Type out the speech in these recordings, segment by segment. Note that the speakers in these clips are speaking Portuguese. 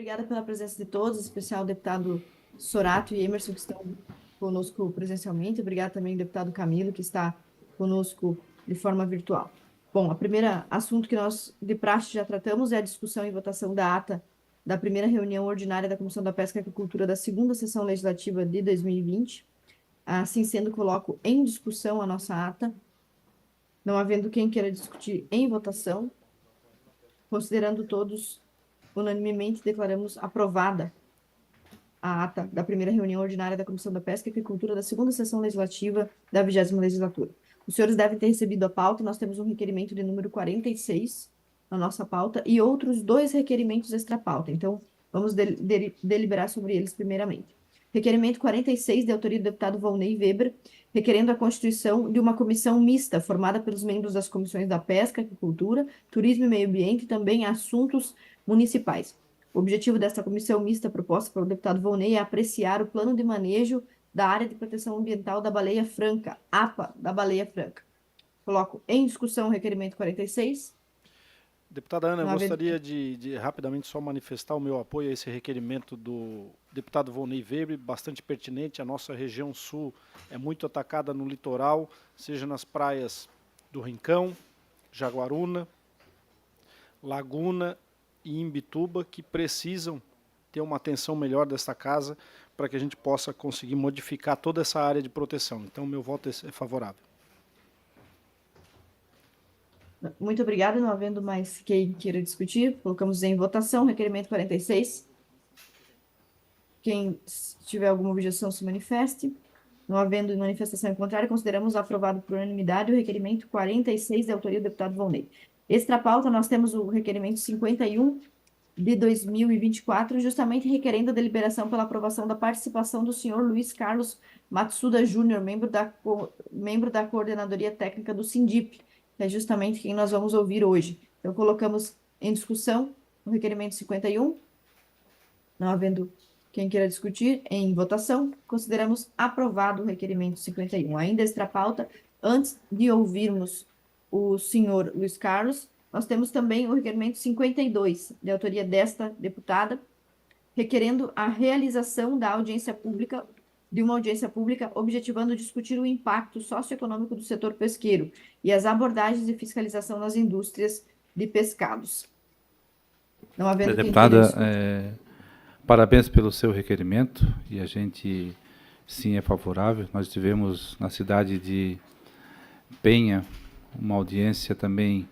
obrigada pela presença de todos, em especial o deputado Sorato e Emerson, que estão conosco presencialmente. Obrigada também ao deputado Camilo, que está conosco de forma virtual. Bom, o primeiro assunto que nós, de praxe, já tratamos é a discussão e votação da ata da primeira reunião ordinária da Comissão da Pesca e Aquicultura da segunda sessão legislativa de 2020. Assim sendo, coloco em discussão a nossa ata, não havendo quem queira discutir em votação. Considerando todos, unanimemente declaramos aprovada a ata da primeira reunião ordinária da Comissão da Pesca e Aquicultura da segunda sessão legislativa da 20ª legislatura. Os senhores devem ter recebido a pauta, nós temos um requerimento de número 46 na nossa pauta e outros 2 requerimentos extra-pauta. Então, vamos deliberar sobre eles primeiramente. Requerimento 46, de autoria do deputado Volney Weber, requerendo a constituição de uma comissão mista, formada pelos membros das comissões da Pesca, Aquicultura, Turismo e Meio Ambiente e também Assuntos Municipais. O objetivo desta comissão mista proposta pelo deputado Volney é apreciar o plano de manejo da área de proteção ambiental da baleia franca, APA da baleia franca. Coloco em discussão o requerimento 46. Deputada Ana, eu Não havendo- gostaria de rapidamente só manifestar o meu apoio a esse requerimento do deputado Volney Weber, bastante pertinente. A nossa região sul é muito atacada no litoral, seja nas praias do Rincão, Jaguaruna, Laguna e Imbituba, que precisam ter uma atenção melhor desta casa para que a gente possa conseguir modificar toda essa área de proteção. Então, meu voto é favorável. Muito obrigada. Não havendo mais quem queira discutir, colocamos em votação o requerimento 46. Quem tiver alguma objeção se manifeste. Não havendo manifestação em contrário, consideramos aprovado por unanimidade o requerimento 46, de autoria do deputado Volney. Extra pauta, nós temos o requerimento 51 de 2024, justamente requerendo a deliberação pela aprovação da participação do senhor Luiz Carlos Matsuda Júnior, membro da coordenadoria técnica do Sindip, que é justamente quem nós vamos ouvir hoje. Então, colocamos em discussão o requerimento 51, não havendo quem queira discutir, em votação, consideramos aprovado o requerimento 51. Ainda extra pauta, antes de ouvirmos o senhor Luiz Carlos, nós temos também o requerimento 52, de autoria desta deputada, requerendo a realização da audiência pública, de uma audiência pública, objetivando discutir o impacto socioeconômico do setor pesqueiro e as abordagens de fiscalização nas indústrias de pescados. Não havendo quem queira Deputada, discutir. parabéns pelo seu requerimento, e a gente sim é favorável. Nós tivemos na cidade de Penha uma audiência também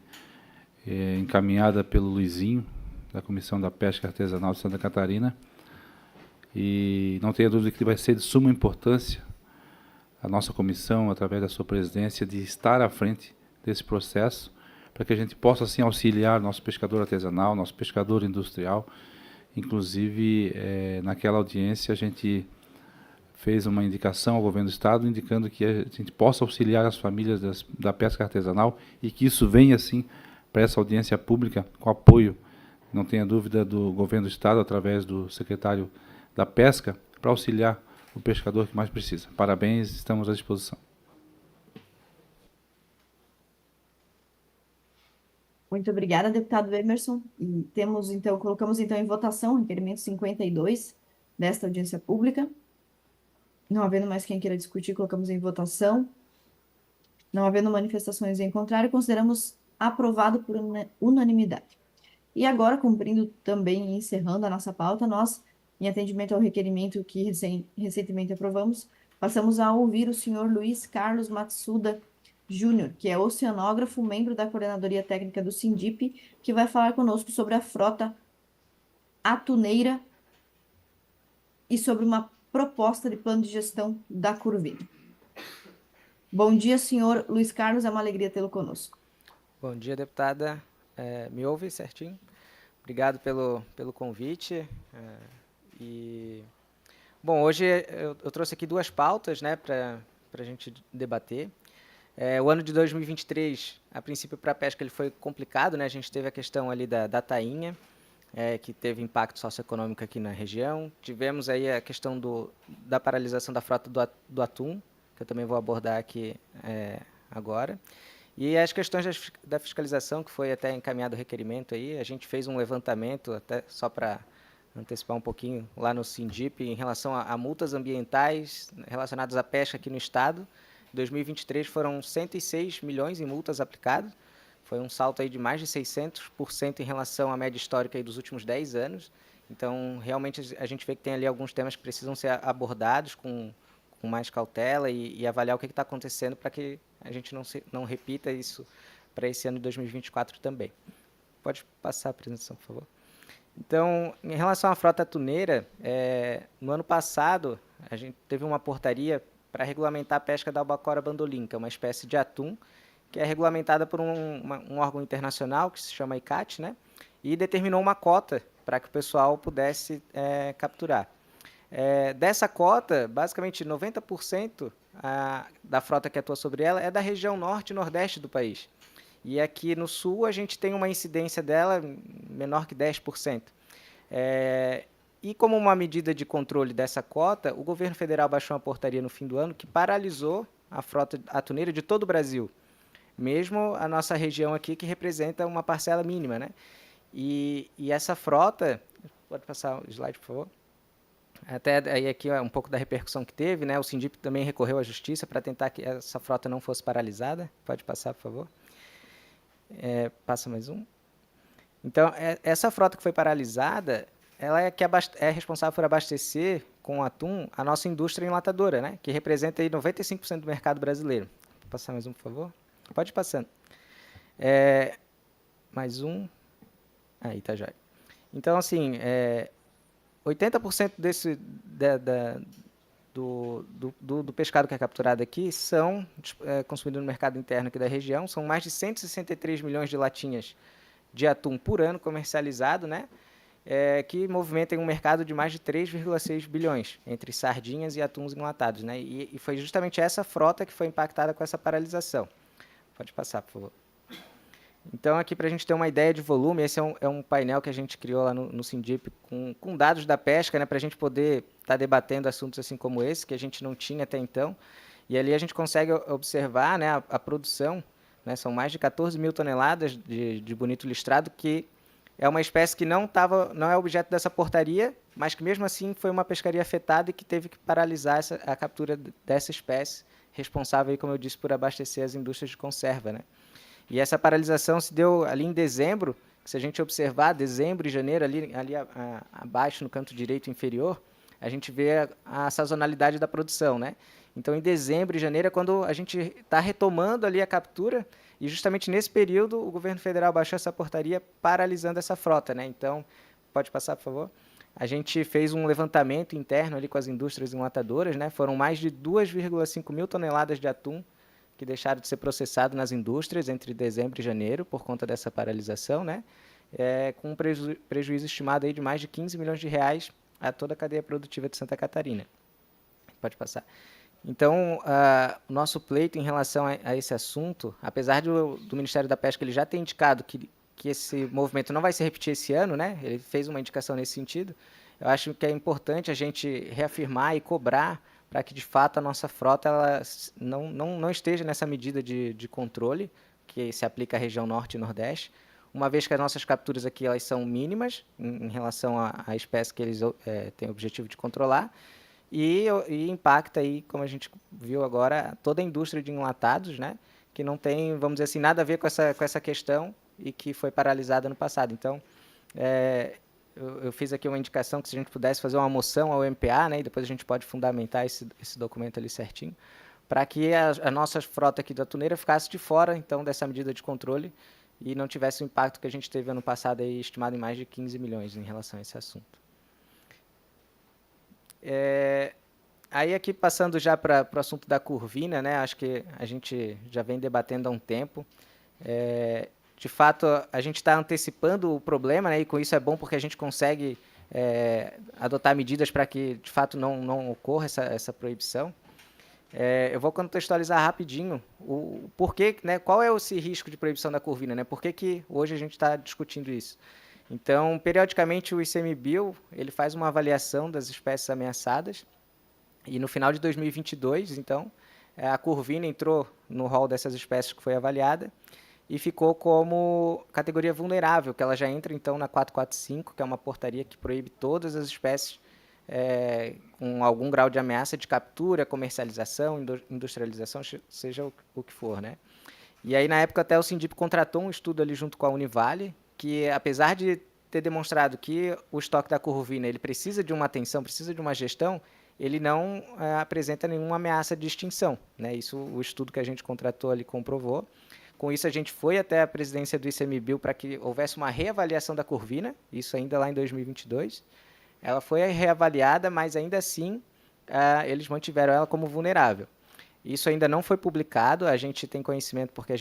encaminhada pelo Luizinho, da Comissão da Pesca Artesanal de Santa Catarina, e não tenha dúvida que vai ser de suma importância a nossa comissão, através da sua presidência, de estar à frente desse processo, para que a gente possa assim auxiliar nosso pescador artesanal, nosso pescador industrial. Inclusive, naquela audiência, a gente fez uma indicação ao governo do Estado, indicando que a gente possa auxiliar as famílias da pesca artesanal e que isso venha, assim, para essa audiência pública, com apoio, não tenha dúvida, do governo do Estado, através do secretário da Pesca, para auxiliar o pescador que mais precisa. Parabéns, estamos à disposição. Muito obrigada, deputado Emerson. E temos, então, colocamos então em votação o requerimento 52 desta audiência pública. Não havendo mais quem queira discutir, colocamos em votação. Não havendo manifestações em contrário, consideramos aprovado por unanimidade. E agora, cumprindo também e encerrando a nossa pauta, nós, em atendimento ao requerimento que recentemente aprovamos, passamos a ouvir o senhor Luiz Carlos Matsuda Júnior, que é oceanógrafo, membro da coordenadoria técnica do Sindip, que vai falar conosco sobre a frota atuneira e sobre uma proposta de plano de gestão da Curvina. Bom dia, senhor Luiz Carlos, é uma alegria tê-lo conosco. Bom dia, deputada. Me ouve certinho? Obrigado pelo convite. Bom, hoje eu trouxe aqui 2 pautas, né, para a gente debater. O ano de 2023, a princípio, para a pesca, ele foi complicado, né? A gente teve a questão ali da tainha, que teve impacto socioeconômico aqui na região. Tivemos aí a questão da paralisação da frota do atum, que eu também vou abordar aqui agora. E as questões da fiscalização, que foi até encaminhado o requerimento aí, a gente fez um levantamento, até só para antecipar um pouquinho lá no Sindip em relação a multas ambientais relacionadas à pesca aqui no estado. Em 2023 foram 106 milhões em multas aplicadas. Foi um salto aí de mais de 600% em relação à média histórica aí dos últimos 10 anos. Então, realmente, a gente vê que tem ali alguns temas que precisam ser abordados com mais cautela e avaliar o que está acontecendo para que a gente não repita isso para esse ano de 2024 também. Pode passar a apresentação, por favor. Então, em relação à frota atuneira, no ano passado, a gente teve uma portaria para regulamentar a pesca da albacora bandolim, que é uma espécie de atum, que é regulamentada por um órgão internacional, que se chama ICCAT, né? E determinou uma cota para que o pessoal pudesse capturar. Dessa cota, basicamente 90% da frota que atua sobre ela é da região norte e nordeste do país. E aqui no sul a gente tem uma incidência dela menor que 10%. E como uma medida de controle dessa cota, o governo federal baixou uma portaria no fim do ano que paralisou a frota atuneira de todo o Brasil, mesmo a nossa região aqui, que representa uma parcela mínima, né? E essa frota... Pode passar o slide, por favor? Até aí aqui um pouco da repercussão que teve, né? O Sindip também recorreu à justiça para tentar que essa frota não fosse paralisada. Pode passar, por favor. Passa mais um. Então, essa frota que foi paralisada, ela é responsável por abastecer com atum a nossa indústria enlatadora, né? Que representa aí 95% do mercado brasileiro. Vou passar mais um, por favor. Pode ir passando. Mais um. Aí, tá já. Então, assim, 80% do pescado que é capturado aqui são consumidos no mercado interno aqui da região. São mais de 163 milhões de latinhas de atum por ano comercializado, né? Que movimentam um mercado de mais de 3,6 bilhões entre sardinhas e atuns enlatados, né? E foi justamente essa frota que foi impactada com essa paralisação. Pode passar, por favor. Então, aqui para a gente ter uma ideia de volume, esse é um painel que a gente criou lá no Sindip com dados da pesca, né, para a gente poder estar debatendo assuntos assim como esse, que a gente não tinha até então. E ali a gente consegue observar, né, a produção, né, são mais de 14 mil toneladas de bonito listrado, que é uma espécie que não é objeto dessa portaria, mas que mesmo assim foi uma pescaria afetada e que teve que paralisar a captura dessa espécie, responsável, como eu disse, por abastecer as indústrias de conserva, né? E essa paralisação se deu ali em dezembro, que se a gente observar, dezembro e janeiro, ali abaixo, no canto direito inferior, a gente vê a sazonalidade da produção, né? Então, em dezembro e janeiro é quando a gente está retomando ali a captura, e justamente nesse período o governo federal baixou essa portaria paralisando essa frota, né? Então, pode passar, por favor? A gente fez um levantamento interno ali com as indústrias enlatadoras, né? Foram mais de 2,5 mil toneladas de atum que deixaram de ser processado nas indústrias entre dezembro e janeiro por conta dessa paralisação, né? Com um prejuízo estimado aí de mais de 15 milhões de reais a toda a cadeia produtiva de Santa Catarina. Pode passar. Então, o nosso pleito em relação a esse assunto, apesar do Ministério da Pesca ele já ter indicado que esse movimento não vai se repetir esse ano, né? Ele fez uma indicação nesse sentido. Eu acho que é importante a gente reafirmar e cobrar para que, de fato, a nossa frota ela não esteja nessa medida de controle que se aplica à região norte e nordeste, uma vez que as nossas capturas aqui elas são mínimas em relação à espécie que eles têm o objetivo de controlar, e impacta, aí, como a gente viu agora, toda a indústria de enlatados, né, que não tem, vamos dizer assim, nada a ver com essa questão e que foi paralisada no passado. Então, eu fiz aqui uma indicação que se a gente pudesse fazer uma moção ao MPA, né, e depois a gente pode fundamentar esse documento ali certinho, para que a nossa frota aqui da atuneira ficasse de fora, então, dessa medida de controle e não tivesse o impacto que a gente teve ano passado, aí, estimado em mais de 15 milhões em relação a esse assunto. Aí aqui, passando já para o assunto da curvina, né, acho que a gente já vem debatendo há um tempo. De fato, a gente está antecipando o problema, né, e com isso é bom porque a gente consegue adotar medidas para que, de fato, não ocorra essa proibição. Eu vou contextualizar rapidinho o porquê, né, qual é esse risco de proibição da curvina, né, por que hoje a gente está discutindo isso. Então, periodicamente, o ICMBio ele faz uma avaliação das espécies ameaçadas e no final de 2022, então, a curvina entrou no rol dessas espécies que foi avaliada e ficou como categoria vulnerável, que ela já entra então na 445, que é uma portaria que proíbe todas as espécies com algum grau de ameaça de captura, comercialização, industrialização, seja o que for, né? E aí, na época, até o Sindip contratou um estudo ali junto com a Univale, que apesar de ter demonstrado que o estoque da corvina ele precisa de uma atenção, precisa de uma gestão, ele não apresenta nenhuma ameaça de extinção, né? Isso o estudo que a gente contratou ali comprovou. Com isso, a gente foi até a presidência do ICMBio para que houvesse uma reavaliação da corvina, isso ainda lá em 2022. Ela foi reavaliada, mas ainda assim eles mantiveram ela como vulnerável. Isso ainda não foi publicado, a gente tem conhecimento porque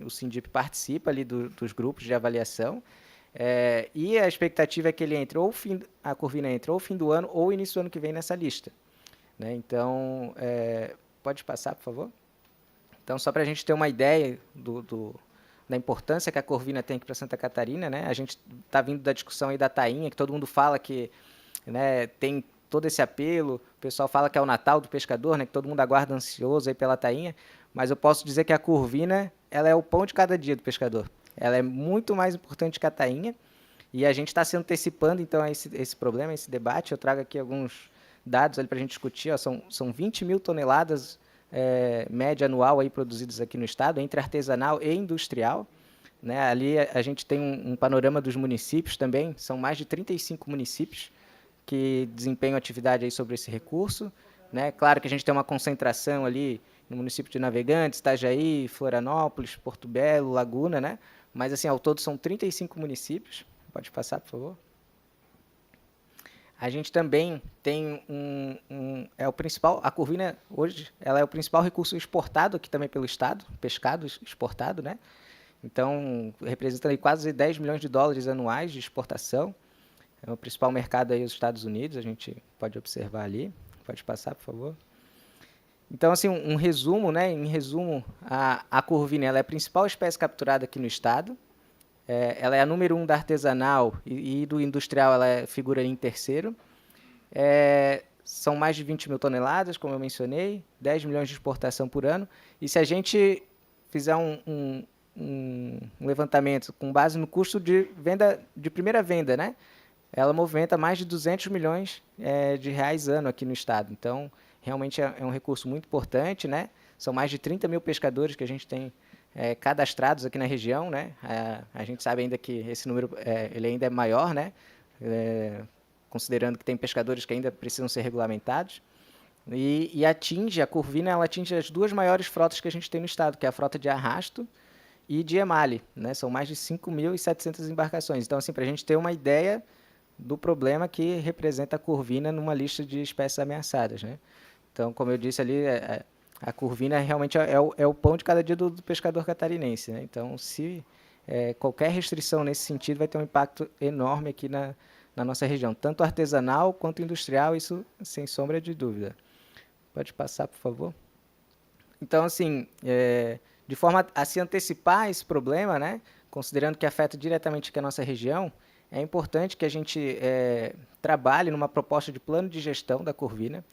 o Sindip participa ali dos grupos de avaliação, e a expectativa é que ele entre a corvina entre ou fim do ano ou início do ano que vem nessa lista, né? Então, pode passar, por favor? Então, só para a gente ter uma ideia da importância que a corvina tem aqui para Santa Catarina, né? A gente está vindo da discussão aí da tainha, que todo mundo fala que, né, tem todo esse apelo, o pessoal fala que é o Natal do pescador, né, que todo mundo aguarda ansioso aí pela tainha, mas eu posso dizer que a corvina, ela é o pão de cada dia do pescador. Ela é muito mais importante que a tainha, e a gente está se antecipando então a esse problema, esse debate. Eu trago aqui alguns dados para a gente discutir. Ó, são 20 mil toneladas média anual aí produzidas aqui no estado, entre artesanal e industrial, né? Ali a gente tem um panorama dos municípios também, são mais de 35 municípios que desempenham atividade aí sobre esse recurso, né? Claro que a gente tem uma concentração ali no município de Navegantes, Itajaí, Florianópolis, Porto Belo, Laguna, né? Mas assim, ao todo são 35 municípios. Pode passar, por favor. A gente também tem o principal, a corvina hoje, ela é o principal recurso exportado aqui também pelo estado, pescado exportado, né? Então, representa aí quase 10 milhões de dólares anuais de exportação. É o principal mercado aí os Estados Unidos, a gente pode observar ali. Pode passar, por favor. Então, assim, um resumo, né? Em resumo, a corvina ela é a principal espécie capturada aqui no estado. Ela é a número 1 da artesanal e do industrial ela figura em terceiro. São mais de 20 mil toneladas, como eu mencionei, 10 milhões de exportação por ano. E se a gente fizer um levantamento com base no custo de venda, de primeira venda, né? Ela movimenta mais de 200 milhões de reais ano aqui no estado. Então, realmente é um recurso muito importante, né? São mais de 30 mil pescadores que a gente tem cadastrados aqui na região, né? A gente sabe ainda que esse número ele ainda é maior, né? Considerando que tem pescadores que ainda precisam ser regulamentados. E a corvina ela atinge as duas maiores frotas que a gente tem no estado, que é a frota de arrasto e de emale, né? São mais de 5.700 embarcações. Então, assim, para a gente ter uma ideia do problema que representa a corvina numa lista de espécies ameaçadas, né? Então, como eu disse ali, a corvina realmente é o pão de cada dia do pescador catarinense, né? Então, se qualquer restrição nesse sentido vai ter um impacto enorme aqui na nossa região, tanto artesanal quanto industrial, isso sem sombra de dúvida. Pode passar, por favor. Então, assim, de forma a se antecipar esse problema, né, considerando que afeta diretamente aqui a nossa região, é importante que a gente trabalhe numa proposta de plano de gestão da corvina,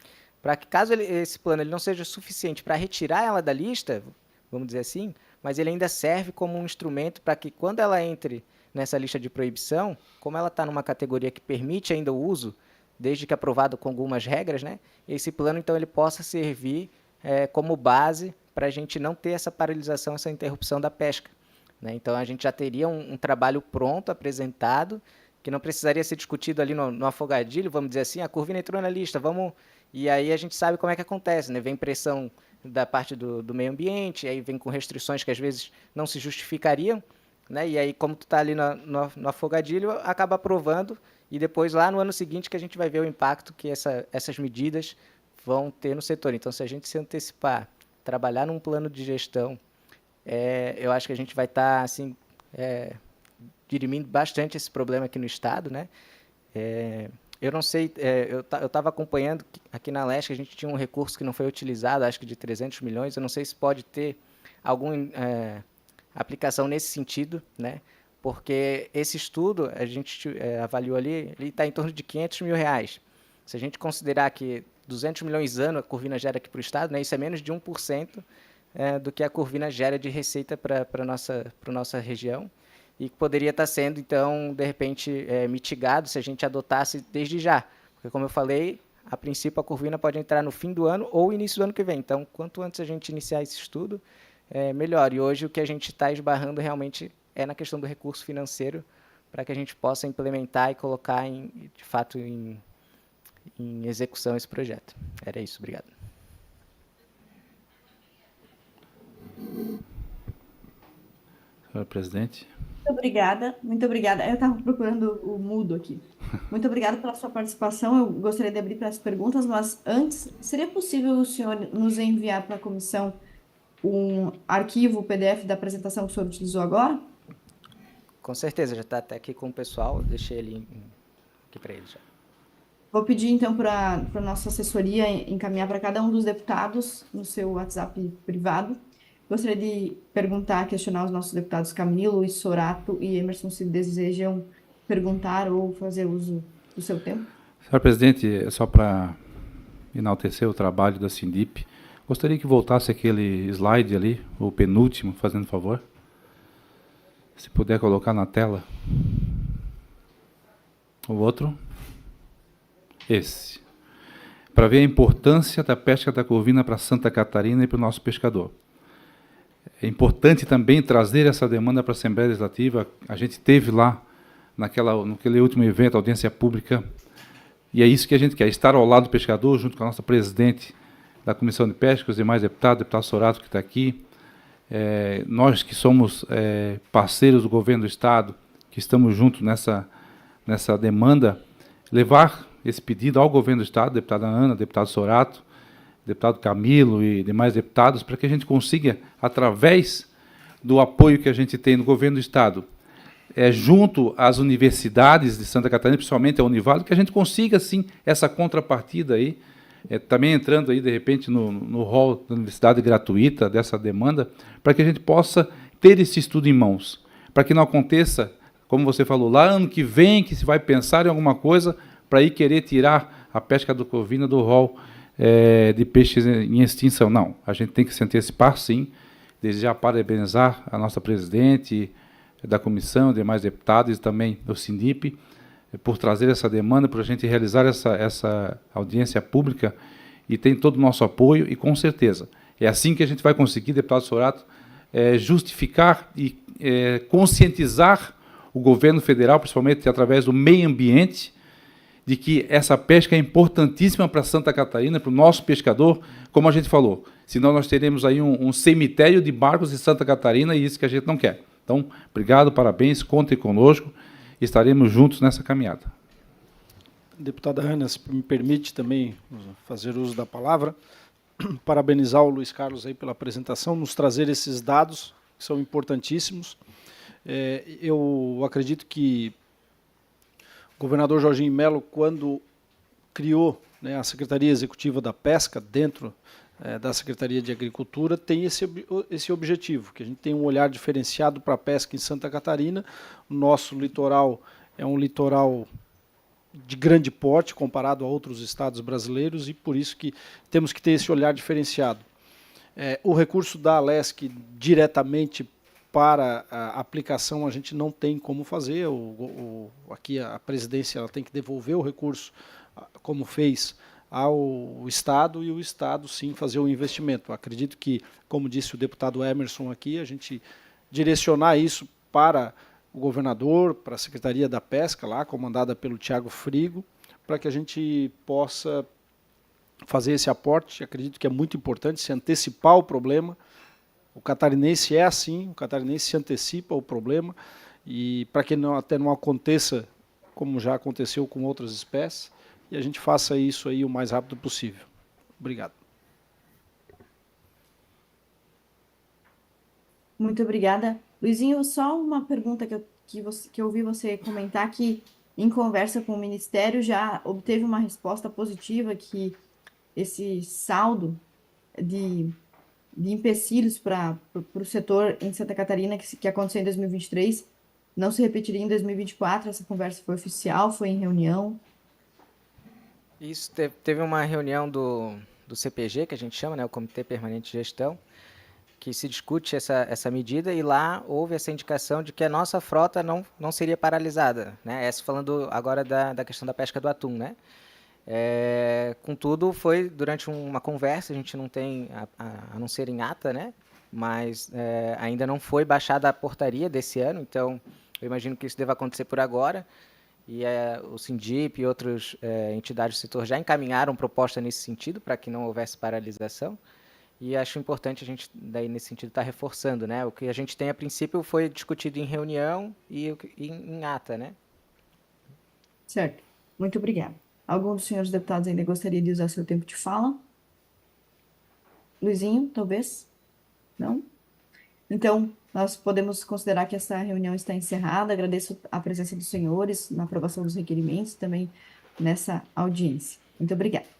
para que, caso esse plano ele não seja suficiente para retirar ela da lista, vamos dizer assim, mas ele ainda serve como um instrumento para que, quando ela entre nessa lista de proibição, como ela está numa categoria que permite ainda o uso, desde que aprovado com algumas regras, né, esse plano, então, ele possa servir como base para a gente não ter essa paralisação, essa interrupção da pesca, né? Então, a gente já teria um trabalho pronto, apresentado, que não precisaria ser discutido ali no afogadilho, vamos dizer assim, a corvina entrou na lista, vamos... E aí a gente sabe como é que acontece, né? Vem pressão da parte do meio ambiente, aí vem com restrições que às vezes não se justificariam, né? E aí, como tu está ali no afogadilho, acaba aprovando, e depois lá no ano seguinte que a gente vai ver o impacto que essas medidas vão ter no setor. Então, se a gente se antecipar, trabalhar num plano de gestão, eu acho que a gente vai estar assim, dirimindo bastante esse problema aqui no estado, né? Eu não sei, eu estava acompanhando aqui na Leste, a gente tinha um recurso que não foi utilizado, acho que de 300 milhões, eu não sei se pode ter alguma aplicação nesse sentido, né? Porque esse estudo, a gente avaliou ali, ele está em torno de 500 mil reais. Se a gente considerar que 200 milhões ano a corvina gera aqui para o estado, né, isso é menos de 1% do que a Corvina gera de receita para a nossa região, e que poderia estar sendo, então, de repente, mitigado se a gente adotasse desde já. Porque, como eu falei, a princípio a Corvina pode entrar no fim do ano ou início do ano que vem. Então, quanto antes a gente iniciar esse estudo, melhor. E hoje o que a gente está esbarrando realmente é na questão do recurso financeiro, para que a gente possa implementar e colocar, de fato, em execução esse projeto. Era isso, obrigado. Senhor presidente. Muito obrigada, muito obrigada. Eu estava procurando o mudo aqui. Muito obrigada pela sua participação. Eu gostaria de abrir para as perguntas, mas antes, seria possível o senhor nos enviar para a comissão um arquivo PDF da apresentação que o senhor utilizou agora? Com certeza, já está até aqui com o pessoal, eu deixei ele aqui para eles já. Vou pedir, então, para a nossa assessoria encaminhar para cada um dos deputados no seu WhatsApp privado. Gostaria de perguntar, questionar os nossos deputados Camilo, Sorato e Emerson se desejam perguntar ou fazer uso do seu tempo. Senhor presidente, só para enaltecer o trabalho da Sindip, gostaria que voltasse aquele slide ali, o penúltimo, fazendo favor. Se puder colocar na tela. O outro. Esse. Para ver a importância da pesca da corvina para Santa Catarina e para o nosso pescador. É importante também trazer essa demanda para a Assembleia Legislativa. A gente teve lá, naquele último evento, audiência pública, e é isso que a gente quer, estar ao lado do pescador, junto com a nossa presidente da Comissão de Pesca, os demais deputados, o deputado Sorato, que está aqui, nós que somos parceiros do governo do Estado, que estamos juntos nessa demanda, levar esse pedido ao governo do Estado, deputada Ana, deputado Sorato, deputado Camilo e demais deputados, para que a gente consiga, através do apoio que a gente tem no governo do Estado, junto às universidades de Santa Catarina, principalmente a Univale, que a gente consiga, sim, essa contrapartida aí, também entrando aí, de repente, no rol da universidade gratuita dessa demanda, para que a gente possa ter esse estudo em mãos, para que não aconteça, como você falou, lá ano que vem, que se vai pensar em alguma coisa para ir querer tirar a pesca do corvina do rol de peixes em extinção. Não, a gente tem que se antecipar, sim. Desde já parabenizar a nossa presidente da comissão, demais deputados e também do Sindip, por trazer essa demanda, por a gente realizar essa audiência pública, e tem todo o nosso apoio, e com certeza, é assim que a gente vai conseguir, deputado Sorato, justificar e conscientizar o governo federal, principalmente através do meio ambiente, de que essa pesca é importantíssima para Santa Catarina, para o nosso pescador, como a gente falou, senão nós teremos aí um cemitério de barcos em Santa Catarina, e isso que a gente não quer. Então, obrigado, parabéns, contem conosco, estaremos juntos nessa caminhada. Deputada Ana, se me permite também fazer uso da palavra, parabenizar o Luiz Carlos aí pela apresentação, nos trazer esses dados, que são importantíssimos. Eu acredito que o governador Jorginho Melo, quando criou, né, a Secretaria Executiva da Pesca, dentro da Secretaria de Agricultura, tem esse objetivo, que a gente tem um olhar diferenciado para a pesca em Santa Catarina. O nosso litoral é um litoral de grande porte comparado a outros estados brasileiros, e por isso que temos que ter esse olhar diferenciado. O recurso da Alesc diretamente para a aplicação a gente não tem como fazer, aqui a presidência ela tem que devolver o recurso, como fez ao Estado, e o Estado sim fazer o investimento. Acredito que, como disse o deputado Emerson aqui, a gente direcionar isso para o governador, para a Secretaria da Pesca, lá comandada pelo Tiago Frigo, para que a gente possa fazer esse aporte. Acredito que é muito importante se antecipar o problema. O catarinense é assim, o catarinense se antecipa o problema, e para que até não aconteça como já aconteceu com outras espécies, e a gente faça isso aí o mais rápido possível. Obrigado. Muito obrigada. Luizinho, só uma pergunta que eu ouvi você comentar, que em conversa com o Ministério já obteve uma resposta positiva, que esse saldo de empecilhos para o setor em Santa Catarina, que aconteceu em 2023, não se repetiria em 2024. Essa conversa foi oficial, foi em reunião? Isso, teve uma reunião do CPG, que a gente chama, né, o Comitê Permanente de Gestão, que se discute essa medida, e lá houve essa indicação de que a nossa frota não seria paralisada, né? Essa falando agora da questão da pesca do atum, né? Contudo, foi durante uma conversa, a gente não tem, a não ser em ata, né? Mas ainda não foi baixada a portaria desse ano, então eu imagino que isso deva acontecer por agora. E o Sindip e outras entidades do setor já encaminharam proposta nesse sentido, para que não houvesse paralisação. E acho importante a gente, daí, nesse sentido, estar reforçando, né? O que a gente tem, a princípio, foi discutido em reunião e em ata, né? Certo. Muito obrigada. Algum dos senhores deputados ainda gostaria de usar seu tempo de fala? Luizinho, talvez? Não? Então, nós podemos considerar que essa reunião está encerrada. Agradeço a presença dos senhores na aprovação dos requerimentos, também nessa audiência. Muito obrigada.